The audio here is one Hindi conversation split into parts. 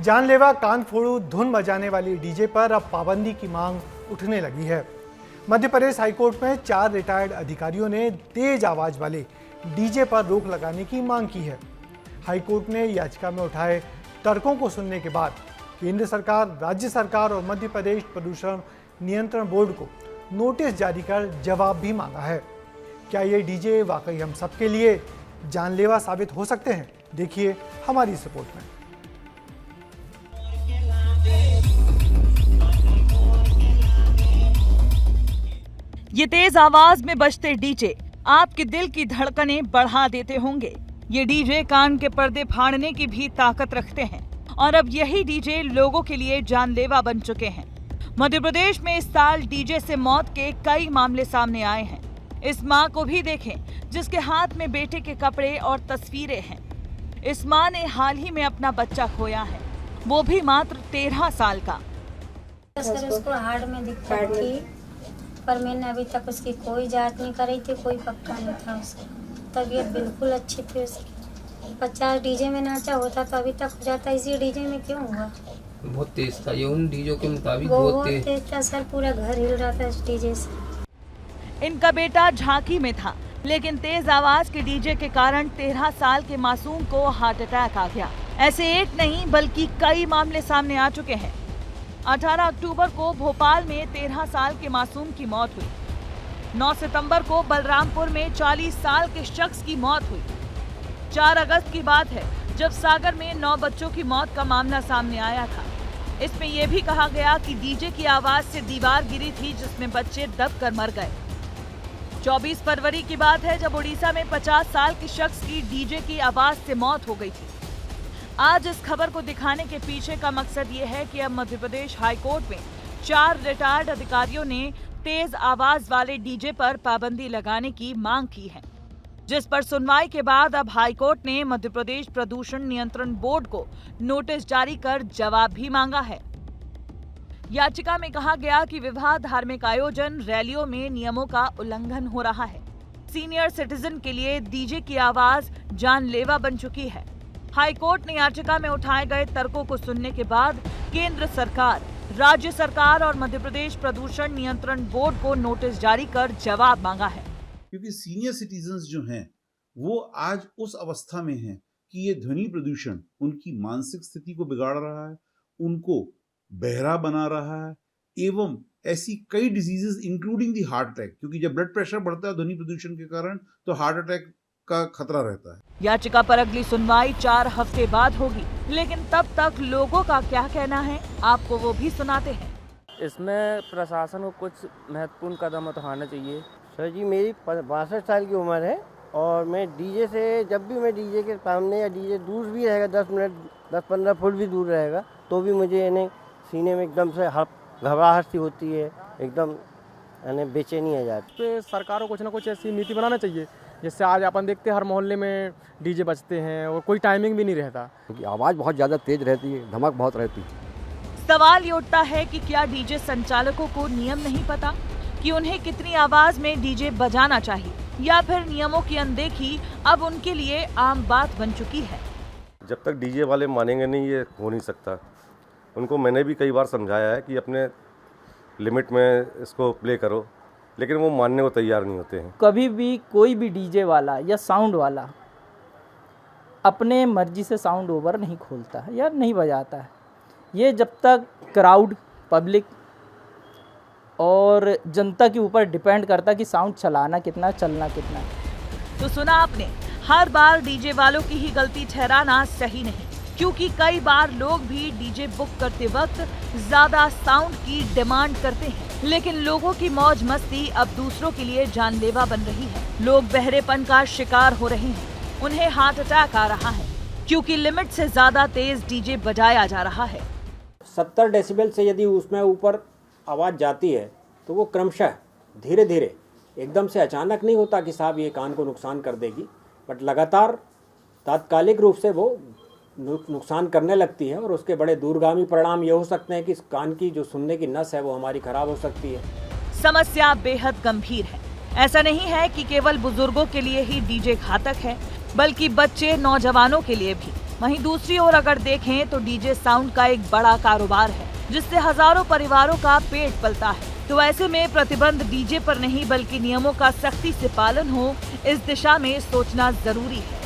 जानलेवा कान फोड़ू धुन बजाने वाली डीजे पर अब पाबंदी की मांग उठने लगी है। मध्य प्रदेश हाईकोर्ट में 4 रिटायर्ड अधिकारियों ने तेज आवाज वाले डीजे पर रोक लगाने की मांग की है। हाईकोर्ट ने याचिका में उठाए तर्कों को सुनने के बाद केंद्र सरकार, राज्य सरकार और मध्य प्रदेश प्रदूषण नियंत्रण बोर्ड को नोटिस जारी कर जवाब भी मांगा है। क्या ये डीजे वाकई हम सबके लिए जानलेवा साबित हो सकते हैं? देखिए हमारी इस रिपोर्ट में। ये तेज आवाज में बजते डीजे आपके दिल की धड़कनें बढ़ा देते होंगे। ये डीजे कान के पर्दे फाड़ने की भी ताकत रखते हैं और अब यही डीजे लोगों के लिए जानलेवा बन चुके हैं। मध्य प्रदेश में इस साल डीजे से मौत के कई मामले सामने आए हैं। इस मां को भी देखें जिसके हाथ में बेटे के कपड़े और तस्वीरें हैं। इस मां ने हाल ही में अपना बच्चा खोया है, वो भी मात्र 13 साल का। सर उसको हार्ट में दिक्कत थी, पर मैंने अभी तक उसकी कोई जांच नहीं कराई थी, कोई पक्का नहीं था उसकी। तबीयत बिल्कुल अच्छी थी उसकी। 50 डीजे में नाचा होता तो अभी तक हो जाता, इसी डीजे में क्यों हुआ? बहुत तेज था ये, उन डीजों के मुताबिक बहुत तेज था सर, पूरा घर हिल रहा था इस डीजे से। इनका बेटा झांकी में था, लेकिन तेज आवाज के डीजे के कारण 13 साल के मासूम को हार्ट अटैक आ गया। ऐसे एक नहीं बल्कि कई मामले सामने आ चुके हैं। 18 अक्टूबर को भोपाल में 13 साल के मासूम की मौत हुई। 9 सितंबर को बलरामपुर में 40 साल के शख्स की मौत हुई। 4 अगस्त की बात है जब सागर में 9 बच्चों की मौत का मामला सामने आया था। इसमें यह भी कहा गया कि डीजे की आवाज से दीवार गिरी थी जिसमें बच्चे दबकर मर गए। 24 फरवरी की बात है जब उड़ीसा में 50 साल के शख्स की डीजे की आवाज से मौत हो गई थी। आज इस खबर को दिखाने के पीछे का मकसद ये है कि अब मध्य प्रदेश हाईकोर्ट में 4 रिटायर्ड अधिकारियों ने तेज आवाज वाले डीजे पर पाबंदी लगाने की मांग की है, जिस पर सुनवाई के बाद अब हाईकोर्ट ने मध्य प्रदेश प्रदूषण नियंत्रण बोर्ड को नोटिस जारी कर जवाब भी मांगा है। याचिका में कहा गया कि विवाह, धार्मिक आयोजन, रैलियों में नियमों का उल्लंघन हो रहा है। सीनियर सिटीजन के लिए डीजे की आवाज जानलेवा बन चुकी है। हाईकोर्ट ने याचिका में उठाए गए तर्कों को सुनने के बाद केंद्र सरकार, राज्य सरकार और मध्य प्रदेश प्रदूषण नियंत्रण बोर्ड को नोटिस जारी कर जवाब मांगा है। क्योंकि सीनियर सिटीजन्स जो हैं वो आज उस अवस्था में हैं कि ये ध्वनि प्रदूषण उनकी मानसिक स्थिति को बिगाड़ रहा है, उनको बहरा बना रहा है एवं ऐसी कई diseases including the heart attack, क्योंकि जब ब्लड प्रेशर बढ़ता है ध्वनि प्रदूषण के कारण तो हार्ट अटैक का खतरा रहता है। याचिका पर अगली सुनवाई 4 हफ्ते बाद होगी, लेकिन तब तक लोगों का क्या कहना है आपको वो भी सुनाते हैं। इसमें प्रशासन को कुछ महत्वपूर्ण कदम उठाना चाहिए। सर जी, मेरी 62 साल की उम्र है और मैं डीजे से, जब भी मैं डीजे के सामने या डीजे दूर भी रहेगा 10 मिनट 10-15 फुट भी दूर रहेगा तो भी मुझे यानी सीने में एकदम से घबराहट सी होती है, एकदम यानी बेचैनी आ जाती है। तो सरकार को कुछ ना कुछ ऐसी नीति बनाना चाहिए जिससे आज अपन देखते हैं हर मोहल्ले में डीजे बजते हैं और कोई टाइमिंग भी नहीं रहता, क्योंकि आवाज़ बहुत ज़्यादा तेज रहती है, धमक बहुत रहती है। सवाल ये उठता है कि क्या डीजे संचालकों को नियम नहीं पता कि उन्हें कितनी आवाज में डीजे बजाना चाहिए, या फिर नियमों की अनदेखी अब उनके लिए आम बात बन चुकी है। जब तक डीजे वाले मानेंगे नहीं ये हो नहीं सकता। उनको मैंने भी कई बार समझाया है कि अपने लिमिट में इसको प्ले करो, लेकिन वो मानने को तैयार नहीं होते हैं। कभी भी कोई भी डीजे वाला या साउंड वाला अपने मर्जी से साउंड ओवर नहीं खोलता है या नहीं बजाता है। ये जब तक क्राउड, पब्लिक और जनता के ऊपर डिपेंड करता है कि साउंड चलाना कितना, चलना कितना। तो सुना आपने, हर बार डीजे वालों की ही गलती ठहराना सही नहीं, क्योंकि कई बार लोग भी डीजे बुक करते वक्त ज्यादा साउंड की डिमांड करते हैं, लेकिन लोगों की मौज मस्ती अब दूसरों के लिए जानलेवा बन रही है। लोग बहरेपन का शिकार हो रहे हैं, उन्हें हार्ट अटैक आ रहा है क्योंकि लिमिट से ज्यादा तेज डीजे बजाया जा रहा है। 70 डेसिबल से यदि उसमें ऊपर आवाज़ जाती है तो वो क्रमशः धीरे धीरे, एकदम से अचानक नहीं होता कि साहब ये कान को नुकसान कर देगी, बट लगातार तात्कालिक रूप से वो नुकसान करने लगती है और उसके बड़े दूरगामी परिणाम ये हो सकते हैं कि इस कान की जो सुनने की नस है वो हमारी खराब हो सकती है। समस्या बेहद गंभीर है। ऐसा नहीं है कि केवल बुजुर्गों के लिए ही डीजे घातक है, बल्कि बच्चे, नौजवानों के लिए भी। वहीं दूसरी ओर अगर देखें तो डीजे साउंड का एक बड़ा कारोबार है जिससे हजारों परिवारों का पेट पलता है। तो ऐसे में प्रतिबंध डीजे पर नहीं बल्कि नियमों का सख्ती से पालन हो, इस दिशा में सोचना जरूरी है।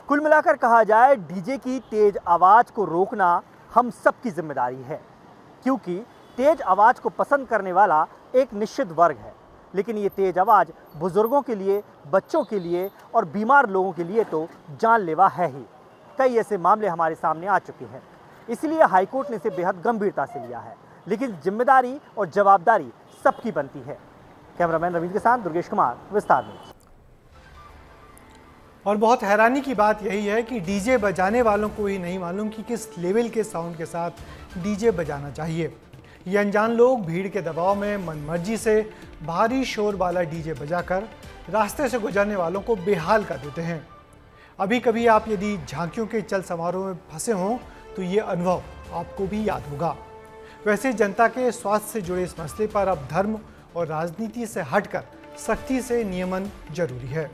कुल मिलाकर कहा जाए, डीजे की तेज आवाज को रोकना हम सबकी जिम्मेदारी है, क्योंकि तेज आवाज को पसंद करने वाला एक निश्चित वर्ग है, लेकिन ये तेज आवाज बुजुर्गों के लिए, बच्चों के लिए और बीमार लोगों के लिए तो जानलेवा है ही। कई ऐसे मामले हमारे सामने आ चुके हैं, इसलिए हाईकोर्ट ने इसे बेहद गंभीरता से लिया है, लेकिन जिम्मेदारी और जवाबदारी सबकी बनती है। कैमरामैन रविंद्र के साथ दुर्गेश कुमार, विस्तार न्यूज। और बहुत हैरानी की बात यही है कि डीजे बजाने वालों को ही नहीं मालूम कि किस लेवल के साउंड के साथ डीजे बजाना चाहिए। ये अनजान लोग भीड़ के दबाव में मनमर्जी से भारी शोर वाला डीजे बजाकर रास्ते से गुजरने वालों को बेहाल कर देते हैं। अभी कभी आप यदि झांकियों के चल समारोह में फंसे हों तो ये अनुभव आपको भी याद होगा। वैसे जनता के स्वास्थ्य से जुड़े इस मसले पर अब धर्म और राजनीति से हटकर सख्ती से नियमन जरूरी है।